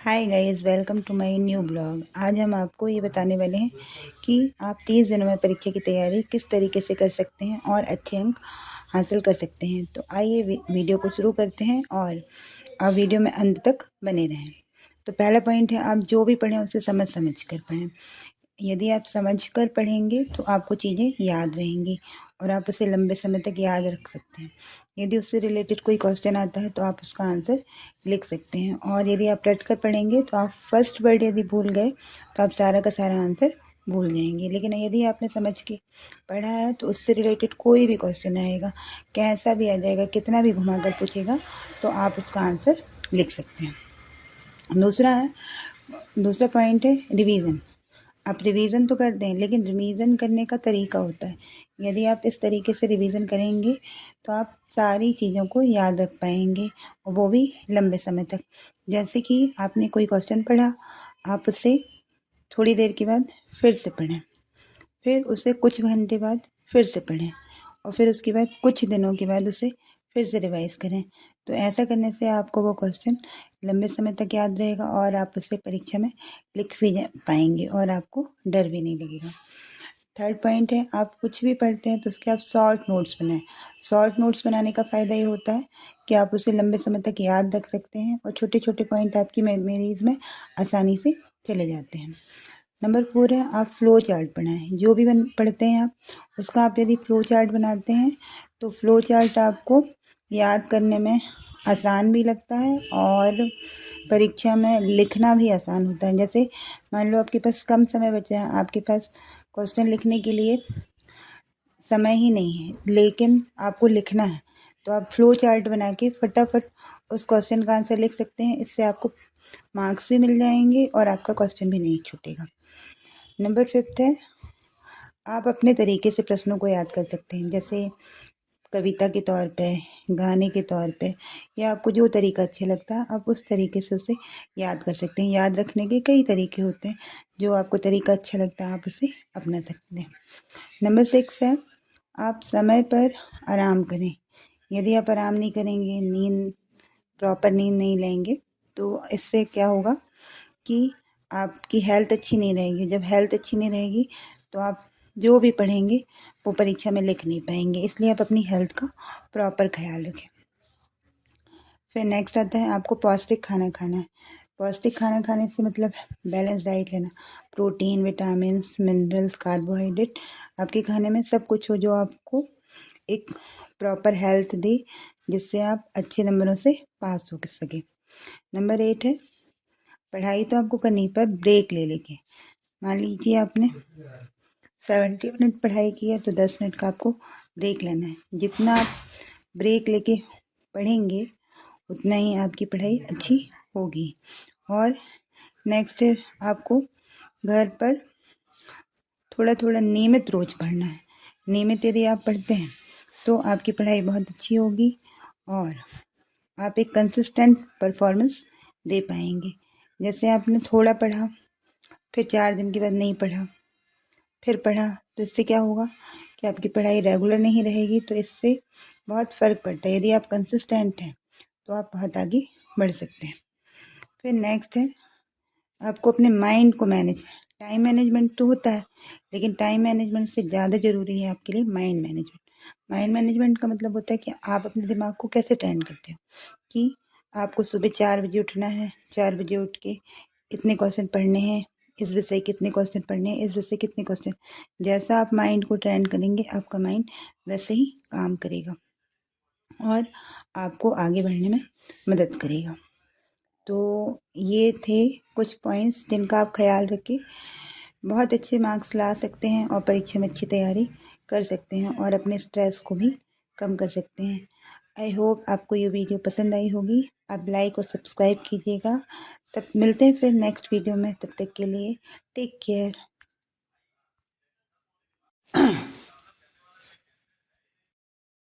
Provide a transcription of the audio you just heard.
Hi guys, welcome to my new blog. आज हम आपको ये बताने वाले हैं कि आप 30 दिनों में परीक्षा की तैयारी किस तरीके से कर सकते हैं और अच्छे अंक हासिल कर सकते हैं। तो आइए वीडियो को शुरू करते हैं और आप वीडियो में अंत तक बने रहें। तो पहला पॉइंट है, आप जो भी पढ़ें उसे समझ समझ कर पढ़ें। यदि आप समझ कर पढ़ेंगे तो आपको चीज़ें याद रहेंगी और आप उसे लंबे समय तक याद रख सकते हैं। यदि उससे रिलेटेड कोई क्वेश्चन आता है तो आप उसका आंसर लिख सकते हैं। और यदि आप रट कर पढ़ेंगे तो आप फर्स्ट वर्ड यदि भूल गए तो आप सारा का सारा आंसर भूल जाएंगे। लेकिन यदि आपने समझ के पढ़ा है तो उससे रिलेटेड कोई भी क्वेश्चन आएगा, कैसा भी आ जाएगा, कितना भी घुमा कर पूछेगा, तो आप उसका आंसर लिख सकते हैं। दूसरा पॉइंट है रिवीजन। आप रिवीजन तो करते हैं, लेकिन रिवीजन करने का तरीका होता है। यदि आप इस तरीके से रिवीजन करेंगे तो आप सारी चीज़ों को याद रख पाएंगे, और वो भी लंबे समय तक। जैसे कि आपने कोई क्वेश्चन पढ़ा, आप उसे थोड़ी देर के बाद फिर से पढ़ें, फिर उसे कुछ घंटे बाद फिर से पढ़ें, और फिर उसके बाद कुछ दिनों के बाद उसे फिर से रिवाइज़ करें। तो ऐसा करने से आपको वो क्वेश्चन लंबे समय तक याद रहेगा और आप उसे परीक्षा में लिख भी पाएंगे और आपको डर भी नहीं लगेगा। थर्ड पॉइंट है, आप कुछ भी पढ़ते हैं तो उसके आप शॉर्ट नोट्स बनाएं। शॉर्ट नोट्स बनाने का फ़ायदा ये होता है कि आप उसे लंबे समय तक याद रख सकते हैं और छोटे छोटे पॉइंट आपकी मेमोरीज में आसानी से चले जाते हैं। नंबर 4 है, आप फ्लो चार्ट बनाएं। जो भी पढ़ते हैं आप उसका आप यदि फ्लो चार्ट बनाते हैं तो फ्लो चार्ट आपको याद करने में आसान भी लगता है और परीक्षा में लिखना भी आसान होता है। जैसे मान लो आपके पास कम समय बचा है, आपके पास क्वेश्चन लिखने के लिए समय ही नहीं है, लेकिन आपको लिखना है, तो आप फ्लो चार्ट बना के फटाफट उस क्वेश्चन का आंसर लिख सकते हैं। इससे आपको मार्क्स भी मिल जाएंगे और आपका क्वेश्चन भी नहीं छूटेगा। नंबर 5 है, आप अपने तरीके से प्रश्नों को याद कर सकते हैं। जैसे कविता के तौर पे, गाने के तौर पे, या आपको जो तरीका अच्छा लगता है आप उस तरीके से उसे याद कर सकते हैं। याद रखने के कई तरीके होते हैं, जो आपको तरीका अच्छा लगता है आप उसे अपना सकते हैं। नंबर 6 है, आप समय पर आराम करें। यदि आप आराम नहीं करेंगे, प्रॉपर नींद नहीं लेंगे, तो इससे क्या होगा कि आपकी हेल्थ अच्छी नहीं रहेगी। जब हेल्थ अच्छी नहीं रहेगी तो आप जो भी पढ़ेंगे वो परीक्षा में लिख नहीं पाएंगे। इसलिए आप अपनी हेल्थ का प्रॉपर ख्याल रखें। फिर नेक्स्ट आता है, आपको पौष्टिक खाना खाना है। पौष्टिक खाना खाने से मतलब बैलेंस डाइट लेना। प्रोटीन, विटामिन्स, मिनरल्स, कार्बोहाइड्रेट आपके खाने में सब कुछ हो जो आपको एक प्रॉपर हेल्थ दे, जिससे आप अच्छे नंबरों से पास हो सके। नंबर 8 है, पढ़ाई तो आपको करनी पर ब्रेक ले लेके। मान लीजिए आपने 70 मिनट पढ़ाई की है तो 10 मिनट का आपको ब्रेक लेना है। जितना आप ब्रेक लेके पढ़ेंगे उतना ही आपकी पढ़ाई अच्छी होगी। और नेक्स्ट है, आपको घर पर थोड़ा थोड़ा नियमित रोज़ पढ़ना है। नियमित यदि आप पढ़ते हैं तो आपकी पढ़ाई बहुत अच्छी होगी और आप एक कंसिस्टेंट परफॉर्मेंस दे पाएंगे। जैसे आपने थोड़ा पढ़ा, फिर 4 दिन के बाद नहीं पढ़ा, फिर पढ़ा, तो इससे क्या होगा कि आपकी पढ़ाई रेगुलर नहीं रहेगी। तो इससे बहुत फ़र्क पड़ता है। यदि आप कंसिस्टेंट हैं तो आप बहुत आगे बढ़ सकते हैं। फिर नेक्स्ट है, आपको अपने माइंड को मैनेज। टाइम मैनेजमेंट तो होता है, लेकिन टाइम मैनेजमेंट से ज़्यादा ज़रूरी है आपके लिए माइंड मैनेजमेंट। माइंड मैनेजमेंट का मतलब होता है कि आप अपने दिमाग को कैसे ट्रेन करते हो। कि आपको सुबह 4 बजे उठना है, 4 बजे उठ के इतने क्वेश्चन पढ़ने हैं, इस विषय कितने क्वेश्चन पढ़ने हैं, इस विषय कितने क्वेश्चन। जैसा आप माइंड को ट्रेन करेंगे आपका माइंड वैसे ही काम करेगा और आपको आगे बढ़ने में मदद करेगा। तो ये थे कुछ पॉइंट्स जिनका आप ख्याल रखें, बहुत अच्छे मार्क्स ला सकते हैं और परीक्षा में अच्छी तैयारी कर सकते हैं और अपने स्ट्रेस को भी कम कर सकते हैं। आई होप आपको ये वीडियो पसंद आई होगी। आप लाइक और सब्सक्राइब कीजिएगा। तब मिलते हैं फिर नेक्स्ट वीडियो में। तब तक के लिए टेक केयर।